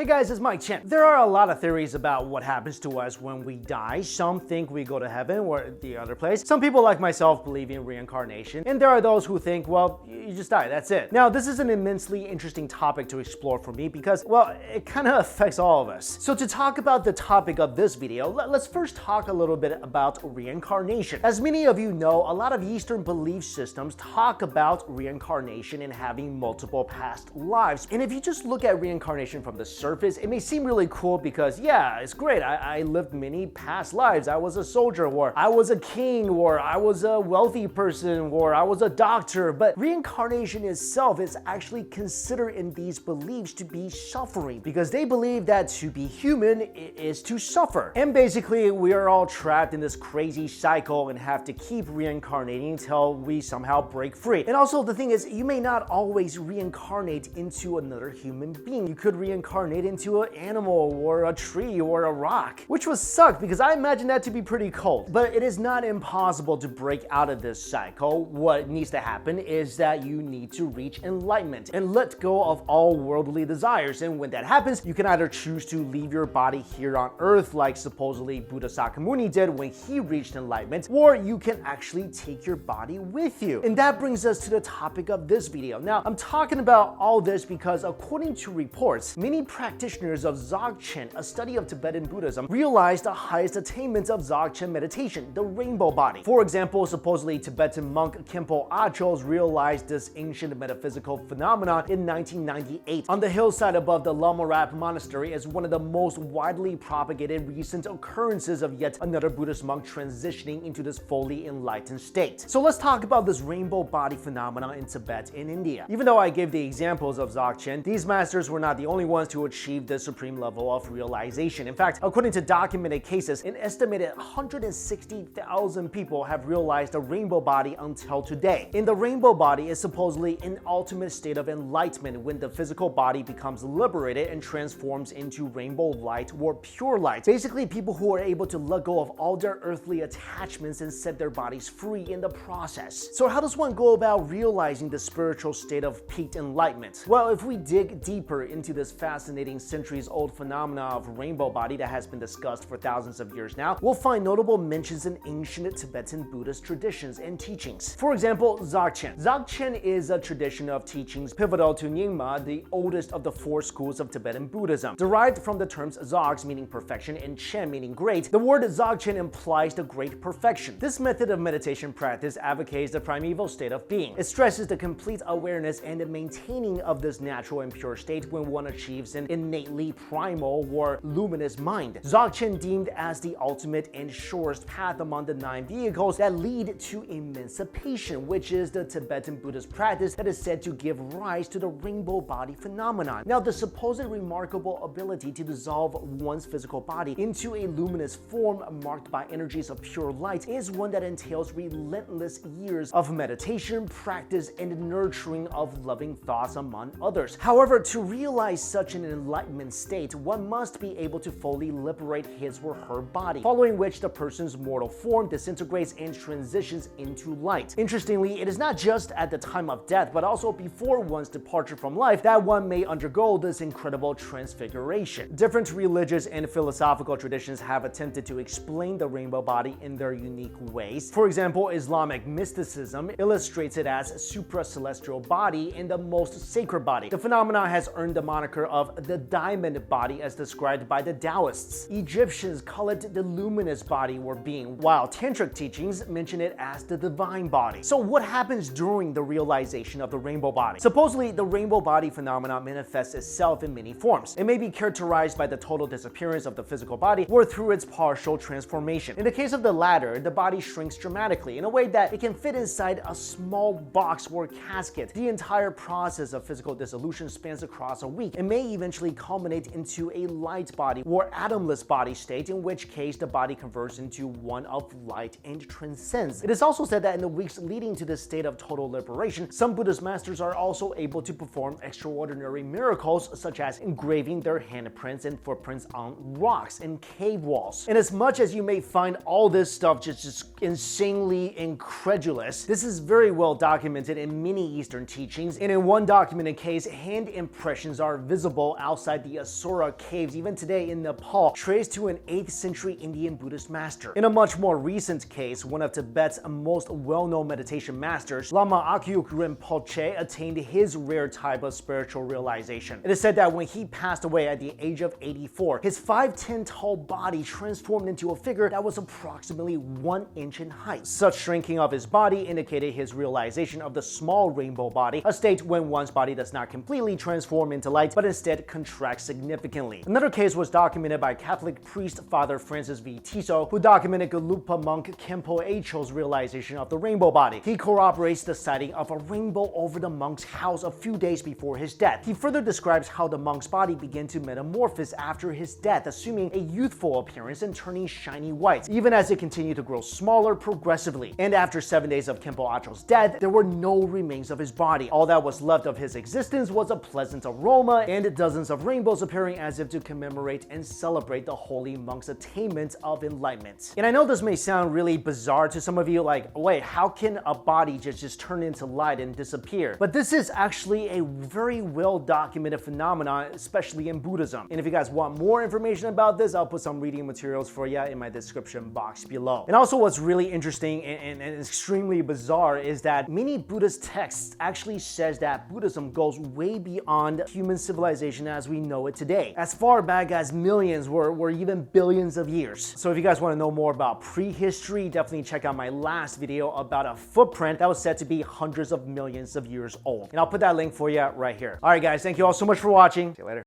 guys, it's Chen. There are a lot of theories about what happens to us when we die. Some think we go to heaven or the other place. Some people like myself believe in reincarnation. And there are those who think, well, you just die, that's it. Now, this is an immensely interesting topic to explore for me because, well, it kind of affects all of us. So to talk about the topic of this video, let's first talk a little bit about reincarnation. As many of you know, a lot of Eastern belief systems talk about reincarnation and having multiple past lives. And if you just look at reincarnation from the surface, it may seem really cool because, yeah, it's great. I lived many past lives. I was a soldier, or I was a king, or I was a wealthy person, or I was a doctor. But reincarnation itself is actually considered in these beliefs to be suffering because they believe that to be human is to suffer. And basically, we are all trapped in this crazy cycle and have to keep reincarnating until we somehow break free. And also, the thing is, you may not always reincarnate into another human being. You could reincarnate into an animal or a tree or a rock, which would suck because I imagine that to be pretty cold. But it is not impossible to break out of this cycle. What needs to happen is that you need to reach enlightenment and let go of all worldly desires. And when that happens, you can either choose to leave your body here on earth like supposedly Buddha Sakyamuni did when he reached enlightenment, or you can actually take your body with you. And that brings us to the topic of this video. Now, I'm talking about all this because according to reports, many practitioners of Dzogchen, a study of Tibetan Buddhism, realized the highest attainment of Dzogchen meditation, the rainbow body. For example, supposedly Tibetan monk Khenpo Achos realized this ancient metaphysical phenomenon in 1998 on the hillside above the Lamarap monastery as one of the most widely propagated recent occurrences of yet another Buddhist monk transitioning into this fully enlightened state. So let's talk about this rainbow body phenomenon in Tibet and India. Even though I gave the examples of Dzogchen, these masters were not the only ones to achieve the supreme level of realization. In fact, according to documented cases, an estimated 160,000 people have realized the rainbow body until today. And the rainbow body is supposedly an ultimate state of enlightenment when the physical body becomes liberated and transforms into rainbow light or pure light. Basically, people who are able to let go of all their earthly attachments and set their bodies free in the process. So how does one go about realizing the spiritual state of peaked enlightenment? Well, if we dig deeper into this fascinating centuries-old phenomena of rainbow body that has been discussed for thousands of years now, we'll find notable mentions in ancient Tibetan Buddhist traditions and teachings. For example, Dzogchen. Dzogchen is a tradition of teachings pivotal to Nyingma, the oldest of the four schools of Tibetan Buddhism. Derived from the terms Dzogs meaning perfection and Chen meaning great, the word Dzogchen implies the great perfection. This method of meditation practice advocates the primeval state of being. It stresses the complete awareness and the maintaining of this natural and pure state when one achieves an innately primal or luminous mind. Dzogchen deemed as the ultimate and surest path among the 9 vehicles that lead to emancipation, which is the Tibetan Buddhist practice that is said to give rise to the rainbow body phenomenon. Now, the supposed remarkable ability to dissolve one's physical body into a luminous form marked by energies of pure light is one that entails relentless years of meditation, practice, and nurturing of loving thoughts among others. However, to realize such an enlightenment state, one must be able to fully liberate his or her body, following which the person's mortal form disintegrates and transitions into light. Interestingly, it is not just at the time of death, but also before one's departure from life that one may undergo this incredible transfiguration. Different religious and philosophical traditions have attempted to explain the rainbow body in their unique ways. For example, Islamic mysticism illustrates it as supra-celestial body and the most sacred body. The phenomenon has earned the moniker of the diamond body as described by the Taoists. Egyptians call it the luminous body or being, while tantric teachings mention it as the divine body. So what happens during the realization of the rainbow body? Supposedly, the rainbow body phenomenon manifests itself in many forms. It may be characterized by the total disappearance of the physical body or through its partial transformation. In the case of the latter, the body shrinks dramatically in a way that it can fit inside a small box or casket. The entire process of physical dissolution spans across a week and may eventually culminate into a light body or atomless body state, in which case the body converts into one of light and transcends. It is also said that in the weeks leading to this state of total liberation, some Buddhist masters are also able to perform extraordinary miracles, such as engraving their handprints and footprints on rocks and cave walls. And as much as you may find all this stuff just insanely incredulous, this is very well documented in many Eastern teachings, and in one documented case, hand impressions are visible outside outside the Asura caves, even today in Nepal, traced to an 8th century Indian Buddhist master. In a much more recent case, one of Tibet's most well-known meditation masters, Lama Akyuk Rinpoche, attained his rare type of spiritual realization. It is said that when he passed away at the age of 84, his 5'10" tall body transformed into a figure that was approximately 1 inch in height. Such shrinking of his body indicated his realization of the small rainbow body, a state when one's body does not completely transform into light, but instead contracts significantly. Another case was documented by Catholic priest Father Francis V. Tiso, who documented Gelugpa monk Khenpo Acho's realization of the rainbow body. He corroborates the sighting of a rainbow over the monk's house a few days before his death. He further describes how the monk's body began to metamorphose after his death, assuming a youthful appearance and turning shiny white, even as it continued to grow smaller progressively. And after 7 days of Khenpo Acho's death, there were no remains of his body. All that was left of his existence was a pleasant aroma and dozens of rainbows appearing as if to commemorate and celebrate the holy monk's attainment of enlightenment. And I know this may sound really bizarre to some of you, like, wait, how can a body just turn into light and disappear? But this is actually a very well documented phenomenon, especially in Buddhism. And if you guys want more information about this, I'll put some reading materials for you in my description box below. And also what's really interesting and extremely bizarre is that many Buddhist texts actually says that Buddhism goes way beyond human civilization as we know it today, as far back as millions or even billions of years. So if you guys want to know more about prehistory, definitely check out my last video about a footprint that was said to be hundreds of millions of years old. And I'll put that link for you right here. All right, guys, thank you all so much for watching. See you later.